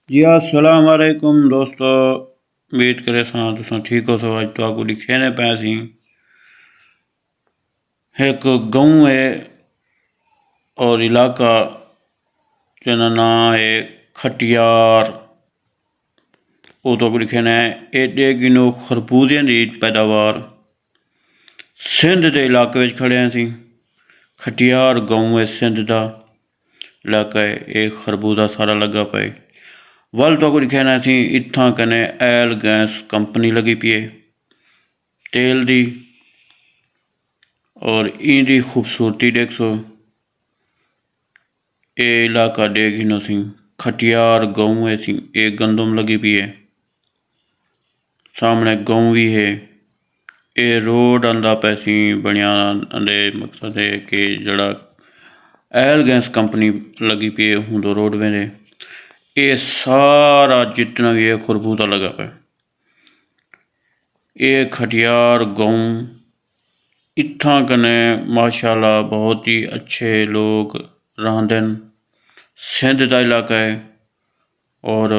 जी अस्सलाम वालेकुम दोस्तों। उम्मीद करे तुसां ठीक हो। अज तुहाकू लिखे पे असीं एक गाँव है और इलाका जिन्ना नाम है खटियार। वो तो लिखे ने एडे किलो खरबूजे की पैदावार सिंध के इलाके में खड़े हैं असीं। खटियार गाँव है सिंध का इलाका है। एक खरबूजा सारा लगा पे वल तो लिखे ने असीं इत्थां कने एल गैस कंपनी लगी पी है तेल दी और इंदी खूबसूरती देख सो। ये इलाका देख ही सी खटियार गाँव है सी। एक गंदम लगी पी है सामने गाँव भी है। ये रोड आंदा पैसी बनिया दे मकसद है कि जड़ा एल गैस कंपनी लगी पी है हूँ तो रोड में ये सारा जितना भी है खरबूजा लगा पे। ये खटियार गाँव इत्थां कने माशाल्लाह बहुत ही अच्छे लोग रहंदे न। सिंध का इलाका है और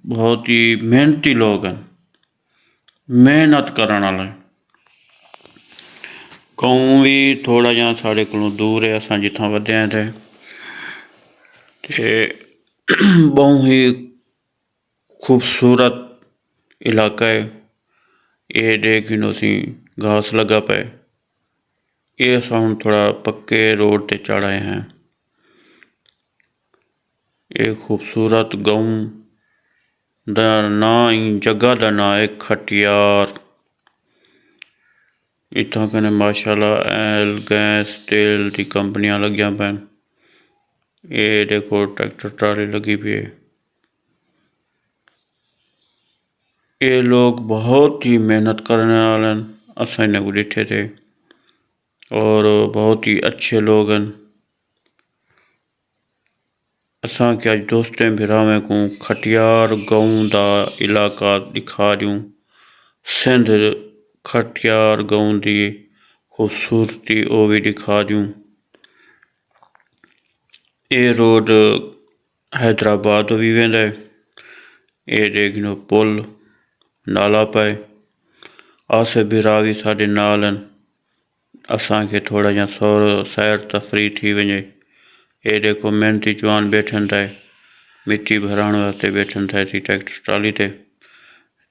बहुत ही मेहनती लोग हैं, मेहनत करने वाले। गाँव भी थोड़ा जहा साढ़े को दूर है अस जिथा वधे हैं बहुत ही खूबसूरत इलाका है। ये देख सी घास लगा पे। ये हम थोड़ा पक्के रोड ते चढ़ आए हैं। ये खूबसूरत गाँव दा ना ही जगह का ना है खटियार। इत्थां कने माशाल्लाह एल गैस तेल की कंपनियां लगियां पैन। ये देखो ट्रैक्टर ट्राली लगी पी है। ये लोग बहुत ही मेहनत करने वाले असा इन्हें को डिठे थे और बहुत ही अच्छे लोग हैं। असा के अज दोस्तें भिरावें को खटियार गाँव का इलाका दिखा दूँ। सिंध खटियार गाँव की खूबसूरती वो भी दिखा दूँ। ये रोड हैदराबाद भी वेंदा है। ये देख लो पुल नाला पाए आसे बिरा भी साढ़े नाल हैं। असा के थोड़ा जहा सैर तफरी थी वजे। ये देखो मेहनती जवान बैठन था मिट्टी भराण वास्ते बैठन था ट्रैक्टर ट्राली ते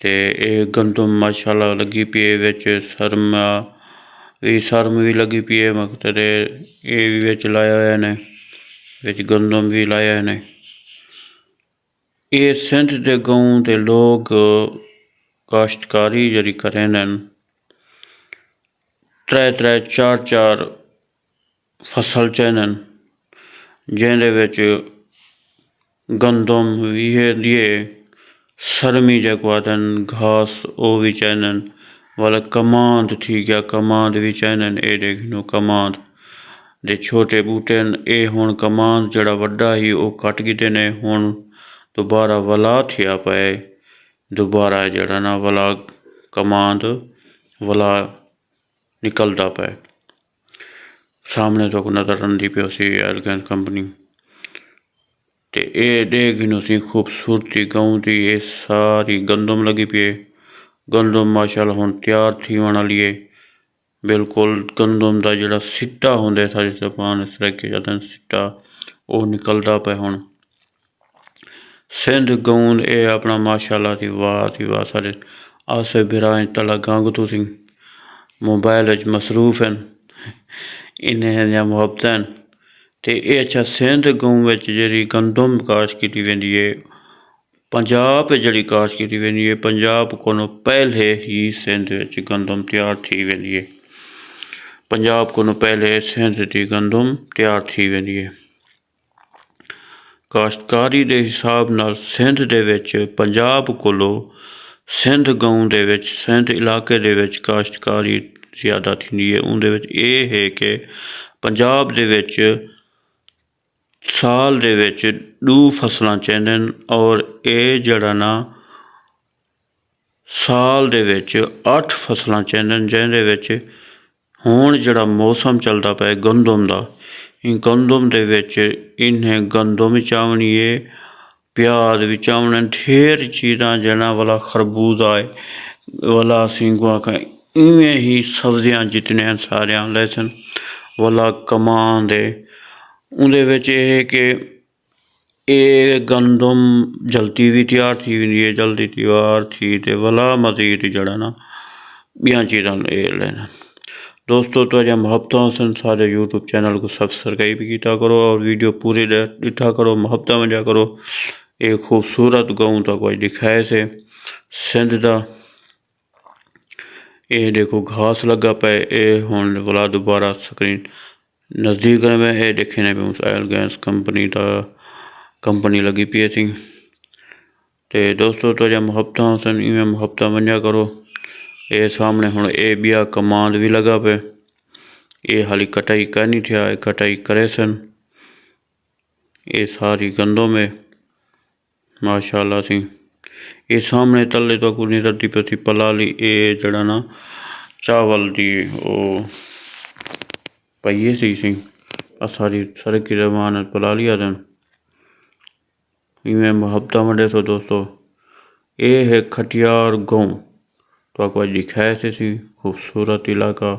ये गंदम माशाल्लाह लगी पी है विच सरम भी लगी पी है मकसद ये भी विच लाया हुआ ने विच गंदम भी लाया ने। ये सिंध के गाँव के लोग काश्तकारी जड़ी करें त्रै त्रै चार चार फसल चैन जिंदे विच गंदम भी है सरमी जको आदन घास वो भी चैन वाला कमांद थी गया कमांद भी चैन। ये देख लो कमांद दे छोटे बूटे ये हुण कमांद जड़ा वड्डा ही वो कट गए ने हुण दोबारा वला थिया पाए। दोबारा जड़ा ना वला कमांद वला निकलता पाए। सामने तो नजर आती पे सी एल गैस कंपनी ते ये देख सी खूबसूरती गाँव की। ये सारी गंदम लगी पी है। गंदम माशाल्लाह हुण तैयार थी वन वाली है बिल्कुल। गंदम का जड़ा सिट्टा होंगे सारी जबान इस तरह के जाते सिट्टा वो निकलता पे हुण। सिंध गाँव ये अपना माशाल्लाह थी वाह सारे आसे बिराए तला गंग तो सी मोबाइल मसरूफ हैं इन्हें मुहब्बत ते ये अच्छा सिंध गाँव जी गंदम काश की वेंदी है पंजाब जड़ी काश की वेंदी है। पंजाब को पहले ही सिंध गंदम तैयार थी वेंदी है। पंजाब को पहले सिंध की गंदम तैयार थी वेंदी है। काश्तकारी के हिसाब नाल सिंध दे विच पंजाब कोलों सिंध गाँव दे विच सिंध इलाके दे विच काश्तकारी ज़्यादा थी है। उनदे विच ये है कि पंजाब दे विच साल दे विच 2 फसलां चैन और ये जड़ा ना साल दे विच 8 फसलां चैन जिहदे विच हुण जड़ा मौसम चलता पे गंदम का। गंदम दे विच इन्हें गंदम चावनी है प्याज विच हमने ढेर चीज़ां जना वाला खरबूजा है वाला सिंगुआ का इवें ही सब्जियां जितने सारियां लहसन वाला कमान दे उहदे विच एह कि ਇਹ ਗੰਦਮ ਜਲਦੀ ਵੀ ਤਿਆਰ थी वेंदी है जल्दी तैयार थी ते वाला मज़ीद जड़ा ना बियां चीज़ां ले लेना। दोस्तों तो अजा मुहब्बत सन सारे यूट्यूब चैनल को सब्सक्राइब किया करो और वीडियो पूरी डिठा करो मुहब्बत मजा करो। एक खूबसूरत गाँव तो कोई दिखाए से सिंध का ये देखो घास लगा पे ये हुण वाला दोबारा स्क्रीन नज़दीक में ये देखने पे मिसाइल गैस कंपनी लगी पी सी। तो दोस्तों तो जब मुहब्बत सन इवें मुहब्बत मजा करो। ये सामने हुण ये बिया कमांड भी लगा पे ये हाली कटाई करनी थिया कटाई करे सन ये सारी गंदों में माशाल्लाह सी। ये सामने तले तो कुछ नहीं रद्दी पसी पलाली ये जड़ा ना चावल दी ओ पाइए सी सारी सड़क की जमानत पलाली आदन इवें मुहब्बत मंडे सो। दोस्तों ये है खटियार गाँव तो आपको दिखाए से सी खूबसूरत इलाका।